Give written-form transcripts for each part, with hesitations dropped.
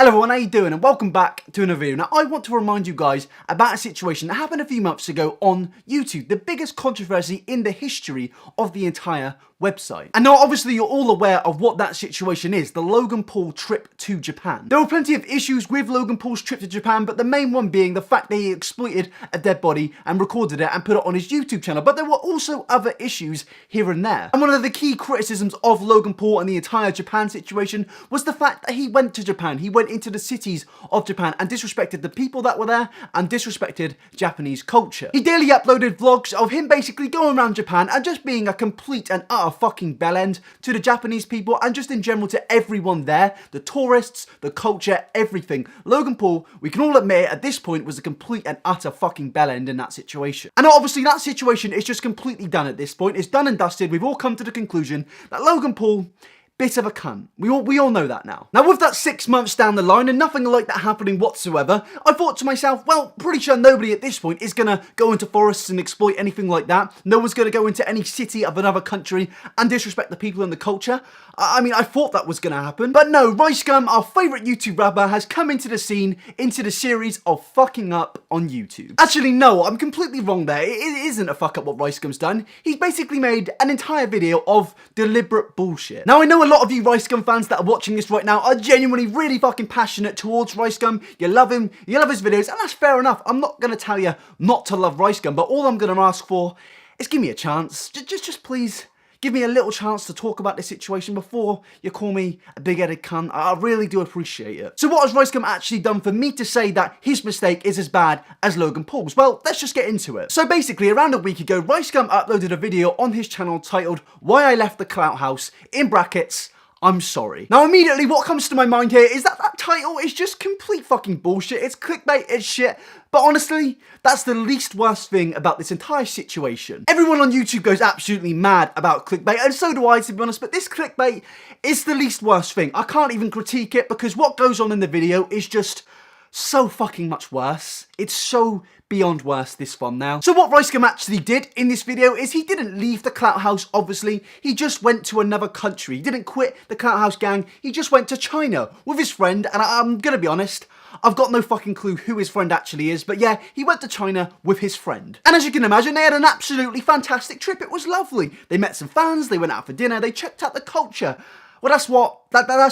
Hello everyone, how you doing? And welcome back to another video. Now I want to remind you guys about a situation that happened a few months ago on YouTube, the biggest controversy in the history of the entire website. And now obviously you're all aware of what that situation is, the Logan Paul trip to Japan. There were plenty of issues with Logan Paul's trip to Japan, but the main one being the fact that he exploited a dead body and recorded it and put it on his YouTube channel. But there were also other issues here and there. And one of the key criticisms of Logan Paul and the entire Japan situation was the fact that he went to Japan. He went into the cities of Japan and disrespected the people that were there and disrespected Japanese culture. He daily uploaded vlogs of him basically going around Japan and just being a complete and utter fucking bellend to the Japanese people and just in general to everyone there, the tourists, the culture, everything. Logan Paul, we can all admit at this point, was a complete and utter fucking bellend in that situation. And obviously that situation is just completely done at this point. It's done and dusted. We've all come to the conclusion that Logan Paul, bit of a cunt. We all know that now. Now with that 6 months down the line and nothing like that happening whatsoever, I thought to myself, well, pretty sure nobody at this point is gonna go into forests and exploit anything like that. No one's gonna go into any city of another country and disrespect the people and the culture. I mean, I thought that was gonna happen. But no, RiceGum, our favourite YouTube rapper, has come into the scene, into the series of fucking up on YouTube. Actually, no, I'm completely wrong there. It isn't a fuck up what RiceGum's done. He's basically made an entire video of deliberate bullshit. Now, I know a lot of you RiceGum fans that are watching this right now are genuinely really fucking passionate towards RiceGum. You love him, you love his videos, and that's fair enough. I'm not gonna tell you not to love RiceGum, but all I'm gonna ask for is give me a chance. Just please, give me a little chance to talk about this situation before you call me a big-headed cunt. I really do appreciate it. So what has RiceGum actually done for me to say that his mistake is as bad as Logan Paul's? Well, let's just get into it. So basically, around a week ago, RiceGum uploaded a video on his channel titled, "Why I Left the Clout House," in brackets, "I'm sorry." Now immediately what comes to my mind here is that that title is just complete fucking bullshit. It's clickbait, it's shit. But honestly, that's the least worst thing about this entire situation. Everyone on YouTube goes absolutely mad about clickbait, and so do I, to be honest, but this clickbait is the least worst thing. I can't even critique it because what goes on in the video is just so fucking much worse. It's so beyond worse, this one now. So what RiceGum actually did in this video is he didn't leave the Clout House, obviously. He just went to another country. He didn't quit the Clout House gang. He just went to China with his friend, and I'm gonna be honest, I've got no fucking clue who his friend actually is, but yeah, he went to China with his friend. And as you can imagine, they had an absolutely fantastic trip. It was lovely. They met some fans, they went out for dinner, they checked out the culture. Well, that's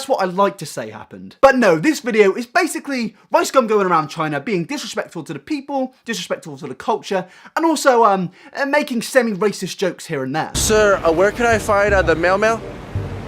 what I like to say happened. But no, this video is basically RiceGum going around China, being disrespectful to the people, disrespectful to the culture, and also making semi-racist jokes here and there. Sir, where can I find the mail?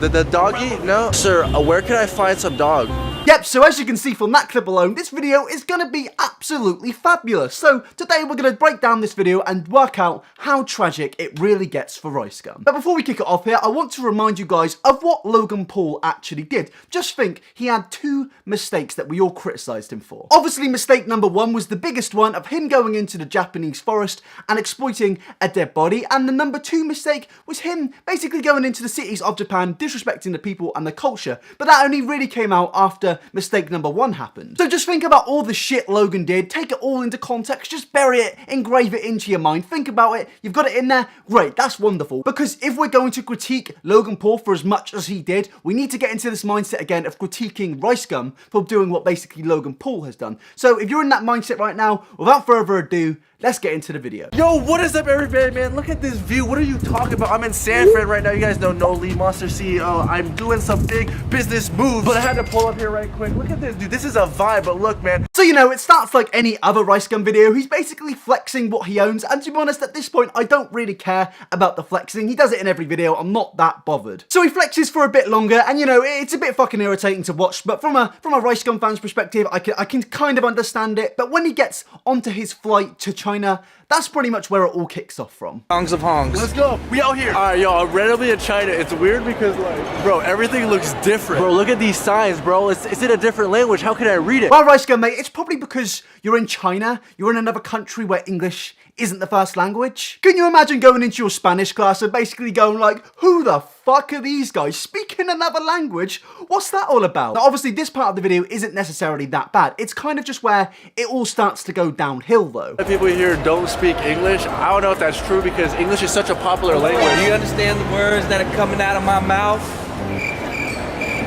The doggy? No? Sir, where can I find some dog? Yep, so as you can see from that clip alone, this video is going to be absolutely fabulous. So today we're going to break down this video and work out how tragic it really gets for RiceGum. But before we kick it off here, I want to remind you guys of what Logan Paul actually did. Just think, he had 2 mistakes that we all criticised him for. Obviously, mistake number 1 was the biggest one of him going into the Japanese forest and exploiting a dead body. And the number 2 mistake was him basically going into the cities of Japan, disrespecting the people and the culture. But that only really came out after mistake number 1 happened. So just think about all the shit Logan did, take it all into context, just bury it, engrave it into your mind, think about it, you've got it in there, great, that's wonderful. Because if we're going to critique Logan Paul for as much as he did, we need to get into this mindset again of critiquing RiceGum for doing what basically Logan Paul has done. So if you're in that mindset right now, without further ado, let's get into the video. Yo, what is up everybody, man? Look at this view. What are you talking about? I'm in San Fran right now. You guys know No Lead Monster CEO. I'm doing some big business moves, but I had to pull up here right quick. Look at this, dude. This is a vibe, but look, man. So, you know, it starts like any other RiceGum video. He's basically flexing what he owns, and to be honest, at this point, I don't really care about the flexing. He does it in every video. I'm not that bothered. So he flexes for a bit longer, and you know, it's a bit fucking irritating to watch, but from a RiceGum fan's perspective, I can kind of understand it. But when he gets onto his flight to China, that's pretty much where it all kicks off from. Hongs of hongs. Let's go. We out here. All right, yo, I'm randomly in China. It's weird because, like, bro, everything looks different. Bro, look at these signs, bro. It's in a different language. How can I read it? Well, RiceGum, mate, it's probably because you're in China. You're in another country where English isn't the first language. Can you imagine going into your Spanish class and basically going like, who the fuck are these guys speaking another language? What's that all about? Now, obviously, this part of the video isn't necessarily that bad. It's kind of just where it all starts to go downhill, though. People here don't speak English. I don't know if that's true because English is such a popular language. Do you understand the words that are coming out of my mouth?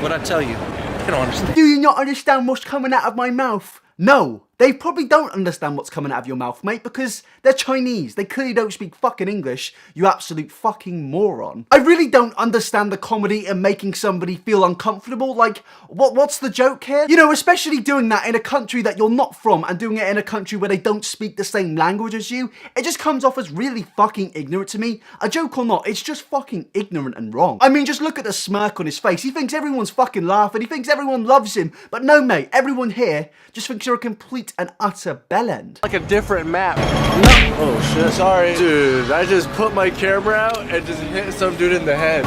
What'd I tell you? fucking don't understand. Do you not understand what's coming out of my mouth? No, they probably don't understand what's coming out of your mouth, mate, because they're Chinese. They clearly don't speak fucking English, you absolute fucking moron. I really don't understand the comedy in making somebody feel uncomfortable. Like, what's the joke here? You know, especially doing that in a country that you're not from and doing it in a country where they don't speak the same language as you. It just comes off as really fucking ignorant to me. A joke or not, it's just fucking ignorant and wrong. I mean, just look at the smirk on his face. He thinks everyone's fucking laughing. He thinks everyone loves him. But no, mate, everyone here just thinks you're a complete and utter bellend. Like a different map. No. Oh shit, sorry. Dude, I just put my camera out and just hit some dude in the head.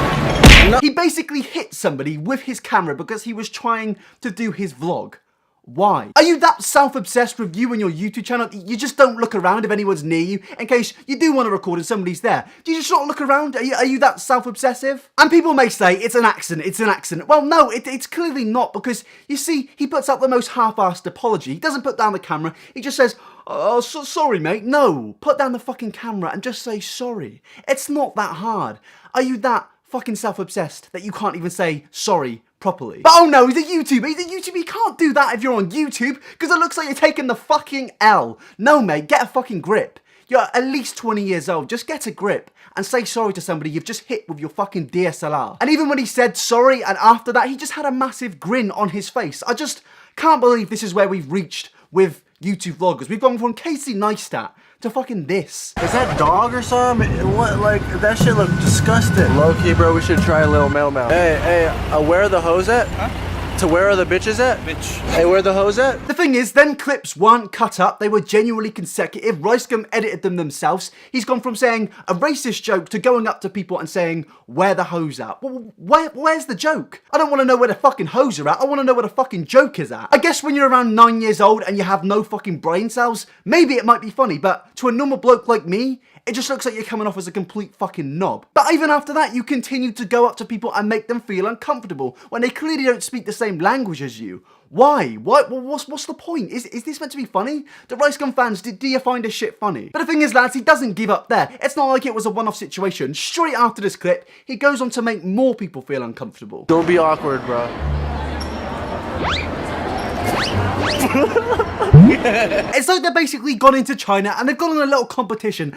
No. He basically hit somebody with his camera because he was trying to do his vlog. Why? Are you that self-obsessed with you and your YouTube channel you just don't look around if anyone's near you in case you do want to record and somebody's there? Do you just not look around? Are you that self-obsessive? And people may say it's an accident. Well, no, it's clearly not, because you see, he puts out the most half-assed apology. He doesn't put down the camera. He just says, "Oh, sorry, mate." No, put down the fucking camera and just say sorry. It's not that hard. Are you that fucking self-obsessed that you can't even say sorry properly? But oh no, he's a YouTuber. You can't do that if you're on YouTube, because it looks like you're taking the fucking L. No, mate, get a fucking grip. You're at least 20 years old. Just get a grip and say sorry to somebody you've just hit with your fucking DSLR. And even when he said sorry and after that, he just had a massive grin on his face. I just can't believe this is where we've reached with YouTube vloggers. We've gone from Casey Neistat to fucking this. Is that dog or something? What, like, that shit look disgusting. Low-key, bro, we should try a little mail. Hey, where are the hoes at? Huh? To where are the bitches at? Bitch. Hey, where are the hoes at? The thing is, them clips weren't cut up, they were genuinely consecutive. RiceGum edited them themselves. He's gone from saying a racist joke to going up to people and saying, "Where the hoes at?" Well, where's the joke? I don't want to know where the fucking hoes are at, I want to know where the fucking joke is at. I guess when you're around 9 years old and you have no fucking brain cells, maybe it might be funny, but to a normal bloke like me, it just looks like you're coming off as a complete fucking knob. But even after that, you continue to go up to people and make them feel uncomfortable when they clearly don't speak the same language as you. Why? What's the point? Is this meant to be funny? The RiceGum fans, do you find this shit funny? But the thing is, lads, he doesn't give up there. It's not like it was a one-off situation. Straight after this clip, he goes on to make more people feel uncomfortable. Don't be awkward, bro. It's like they're basically gone into China and they've gone on a little competition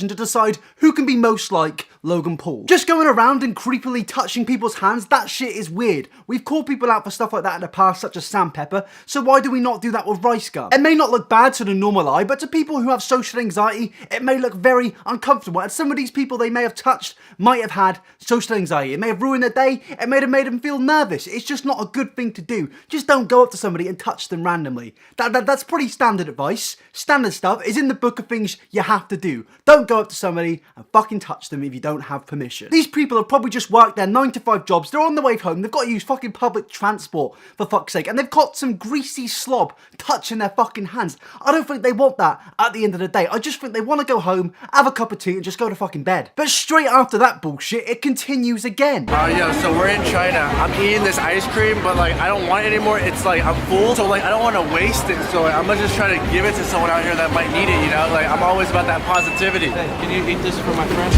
to decide who can be most like Logan Paul. Just going around and creepily touching people's hands, that shit is weird. We've called people out for stuff like that in the past, such as Sam Pepper, so why do we not do that with RiceGum? It may not look bad to the normal eye, but to people who have social anxiety, it may look very uncomfortable, and some of these people they may have touched might have had social anxiety. It may have ruined their day, it may have made them feel nervous. It's just not a good thing to do. Just don't go up to somebody and touch them randomly. That's pretty standard advice. Standard stuff is in the book of things you have to do. Don't go up to somebody and fucking touch them if you don't have permission. These people have probably just worked their 9-to-5 jobs, they're on the way home, they've got to use fucking public transport for fuck's sake, and they've got some greasy slob touching their fucking hands. I don't think they want that at the end of the day. I just think they want to go home, have a cup of tea and just go to fucking bed. But straight after that bullshit, it continues again. Yeah, so we're in China. I'm eating this ice cream, but like I don't want it anymore. It's like I'm full, so like I don't want to waste it. So like, I'm gonna just try to give it to someone out here that might need it, you know? Like I'm always about that positivity. Hey, can you eat this for my friend?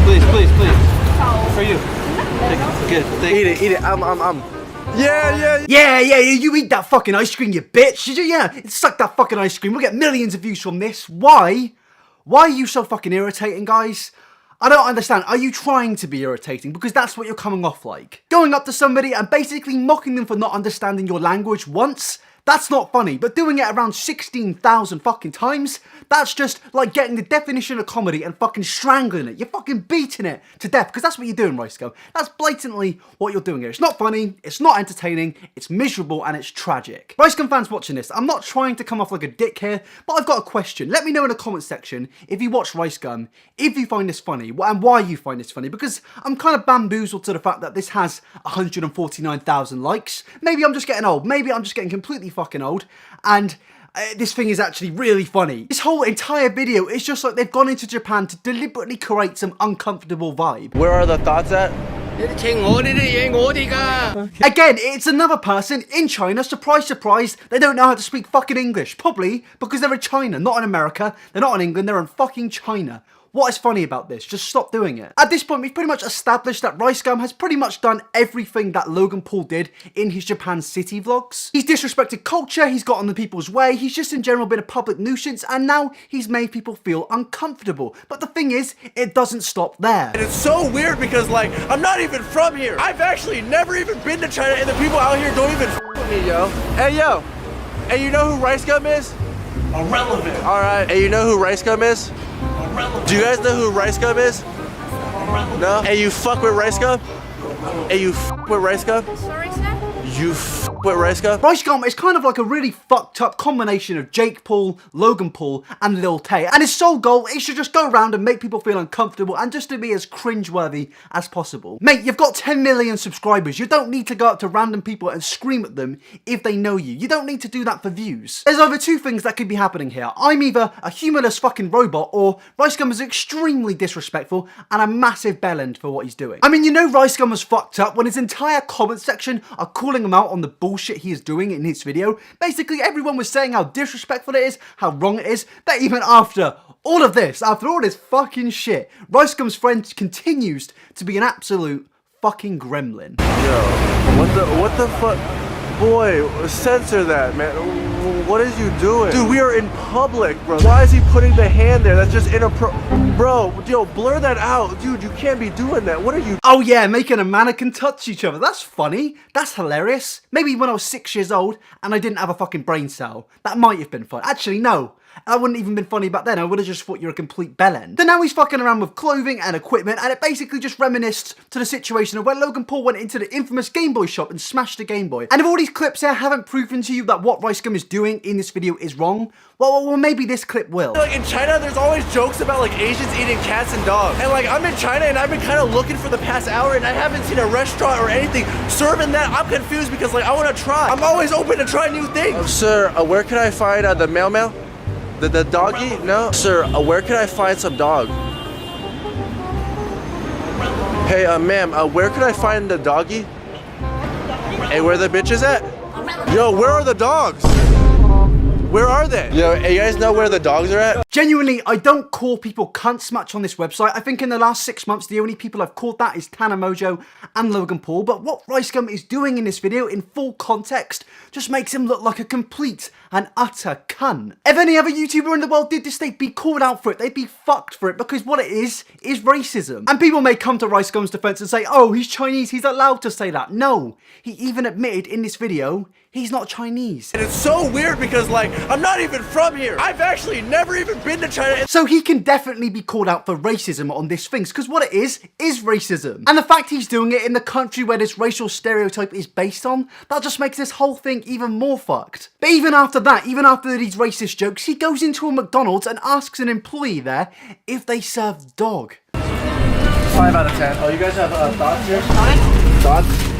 Please. For you. Good. Eat it. Yeah, you eat that fucking ice cream, you bitch. Yeah, suck that fucking ice cream. We'll get millions of views from this. Why? Why are you so fucking irritating, guys? I don't understand. Are you trying to be irritating? Because that's what you're coming off like. Going up to somebody and basically mocking them for not understanding your language once, that's not funny, but doing it around 16,000 fucking times, that's just like getting the definition of comedy and fucking strangling it. You're fucking beating it to death, because that's what you're doing, RiceGum. That's blatantly what you're doing here. It's not funny, it's not entertaining, it's miserable, and it's tragic. RiceGum fans watching this, I'm not trying to come off like a dick here, but I've got a question. Let me know in the comment section if you watch RiceGum, if you find this funny, and why you find this funny, because I'm kind of bamboozled to the fact that this has 149,000 likes. Maybe I'm just getting old. Maybe I'm just getting completely fucking old, and this thing is actually really funny. This whole entire video is just like they've gone into Japan to deliberately create some uncomfortable vibe. Where are the thoughts at? Again, it's another person in China. Surprise, surprise, they don't know how to speak fucking English. Probably because they're in China, not in America. They're not in England, they're in fucking China. What is funny about this? Just stop doing it. At this point, we've pretty much established that RiceGum has pretty much done everything that Logan Paul did in his Japan city vlogs. He's disrespected culture, he's got on the people's way, he's just in general been a public nuisance, and now he's made people feel uncomfortable. But the thing is, it doesn't stop there. And it's so weird because, like, I'm not even from here. I've actually never even been to China, and the people out here don't even f with me, yo. Hey, yo. Hey, you know who RiceGum is? Irrelevant. All right. Hey, you know who RiceGum is? Irrelevant. Do you guys know who RiceGum is? No? Hey, you fuck with RiceGum? Hey, you f with RiceGum? Sorry, sir? You f with RiceGum? RiceGum is kind of like a really fucked up combination of Jake Paul, Logan Paul, and Lil Tay. And his sole goal is to just go around and make people feel uncomfortable and just to be as cringeworthy as possible. Mate, you've got 10 million subscribers. You don't need to go up to random people and scream at them if they know you. You don't need to do that for views. There's either two things that could be happening here. I'm either a humorless fucking robot, or RiceGum is extremely disrespectful and a massive bellend for what he's doing. I mean, you know RiceGum was fucked up when his entire comment section are calling him out on the bullshit he is doing in his video. Basically, everyone was saying how disrespectful it is, how wrong it is, but even after all of this, after all this fucking shit, RiceGum's friend continues to be an absolute fucking gremlin. Yo, what the fuck? Boy, censor that, man. What is you doing? Dude, we are in public, bro. Why is he putting the hand there? That's just inappropriate. Bro, yo, blur that out. Dude, you can't be doing that. What are you? Oh yeah, making a mannequin touch each other. That's funny. That's hilarious. Maybe when I was 6 years old and I didn't have a fucking brain cell. That might have been fun. Actually, no. That wouldn't even been funny back then. I would have just thought you're a complete bellend. Then now he's fucking around with clothing and equipment, and it basically just reminisced to the situation of when Logan Paul went into the infamous Game Boy shop and smashed a Game Boy. And if all these clips here haven't proven to you that what RiceGum is doing in this video is wrong, well, maybe this clip will. Like in China, there's always jokes about like Asians eating cats and dogs. And like I'm in China and I've been kind of looking for the past hour and I haven't seen a restaurant or anything serving that. I'm confused because like I want to try. I'm always open to try new things. Oh, sir, where can I find the mail? The doggy? No? Sir, where can I find some dog? Hey, ma'am, where can I find the doggy? Hey, where the bitches at? Yo, where are the dogs? Where are they? Yo, you guys know where the dogs are at? Genuinely, I don't call people cunts much on this website. I think in the last 6 months, the only people I've called that is Tana Mojo and Logan Paul. But what RiceGum is doing in this video, in full context, just makes him look like a complete and utter cunt. If any other YouTuber in the world did this, they'd be called out for it. They'd be fucked for it, because what it is racism. And people may come to RiceGum's defense and say, oh, he's Chinese, he's allowed to say that. No, he even admitted in this video, he's not Chinese. And it's so weird because like, I'm not even from here. I've actually never even been to China. So he can definitely be called out for racism on this thing, because what it is racism. And the fact he's doing it in the country where this racial stereotype is based on, that just makes this whole thing even more fucked. But even after that, even after these racist jokes, he goes into a McDonald's and asks an employee there if they serve dog. 5 out of 10. Oh, you guys have thoughts here? Thoughts?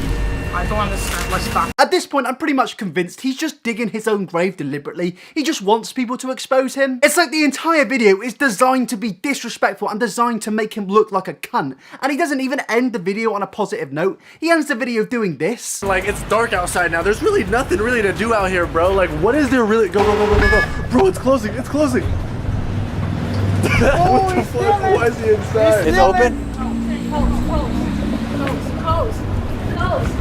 I don't understand. Let's stop. At this point, I'm pretty much convinced he's just digging his own grave deliberately. He just wants people to expose him. It's like the entire video is designed to be disrespectful and designed to make him look like a cunt. And he doesn't even end the video on a positive note. He ends the video doing this. Like, it's dark outside now. There's really nothing really to do out here, bro. Like, what is there really? Go. Bro, it's closing. It's closing. Oh, what the fuck? Why is he inside? It's open? Close.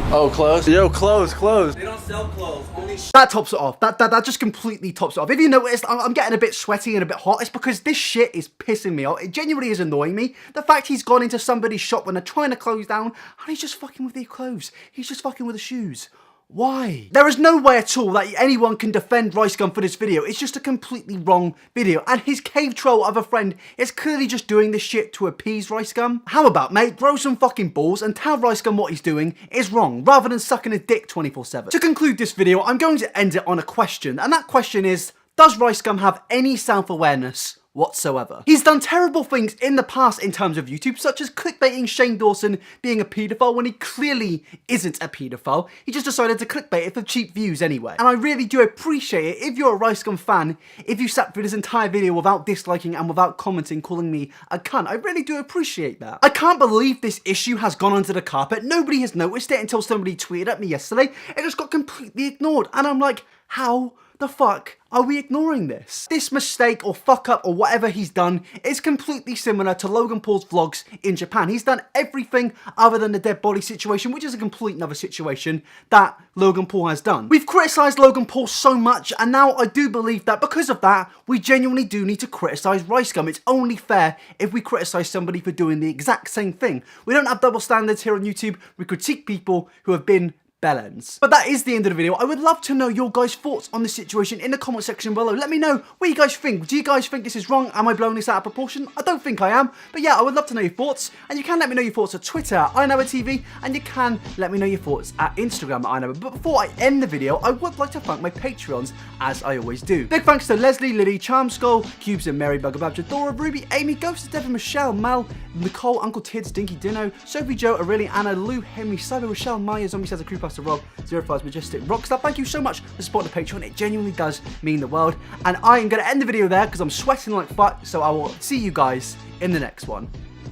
Oh, close? Yo, close. They don't sell clothes, only That tops it off. That just completely tops it off. If you noticed, I'm getting a bit sweaty and a bit hot. It's because this shit is pissing me off. It genuinely is annoying me. The fact he's gone into somebody's shop when they're trying to close down and he's just fucking with their clothes. He's just fucking with the shoes. Why? There is no way at all that anyone can defend RiceGum for this video. It's just a completely wrong video. And his cave troll of a friend is clearly just doing this shit to appease RiceGum. How about, mate, grow some fucking balls and tell RiceGum what he's doing is wrong, rather than sucking a dick 24/7. To conclude this video, I'm going to end it on a question. And that question is, does RiceGum have any self-awareness whatsoever? He's done terrible things in the past in terms of YouTube, such as clickbaiting Shane Dawson being a paedophile when he clearly isn't a paedophile. He just decided to clickbait it for cheap views anyway. And I really do appreciate it, if you're a RiceGum fan, if you sat through this entire video without disliking and without commenting, calling me a cunt. I really do appreciate that. I can't believe this issue has gone under the carpet. Nobody has noticed it until somebody tweeted at me yesterday. It just got completely ignored. And I'm like, how the fuck are we ignoring this? This mistake or fuck up or whatever he's done is completely similar to Logan Paul's vlogs in Japan. He's done everything other than the dead body situation, which is a complete another situation that Logan Paul has done. We've criticised Logan Paul so much, and now I do believe that because of that, we genuinely do need to criticise RiceGum. It's only fair if we criticise somebody for doing the exact same thing. We don't have double standards here on YouTube. We critique people who have been bellends. But that is the end of the video. I would love to know your guys' thoughts on this situation in the comment section below. Let me know what you guys think. Do you guys think this is wrong? Am I blowing this out of proportion? I don't think I am. But yeah, I would love to know your thoughts. And you can let me know your thoughts at Twitter at iDubbbz, and you can let me know your thoughts at Instagram at iDubbbz. But before I end the video, I would like to thank my Patreons, as I always do. Big thanks to Leslie, Lily, Charmskull, Cubes and Mary, Bugabab, Dora, Ruby, Amy, Ghost, Devin, Michelle, Mal, Nicole, Uncle Tids, Dinky Dino, Sophie, Joe, Aurelia, Anna, Lou, Henry, Cyber, Rochelle, Maya, Zombie Says a Crewpaster, Rob, 05's Majestic, Rockstar. Thank you so much for supporting the Patreon. It genuinely does mean the world. And I am going to end the video there because I'm sweating like fuck. So I will see you guys in the next one.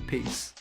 Peace.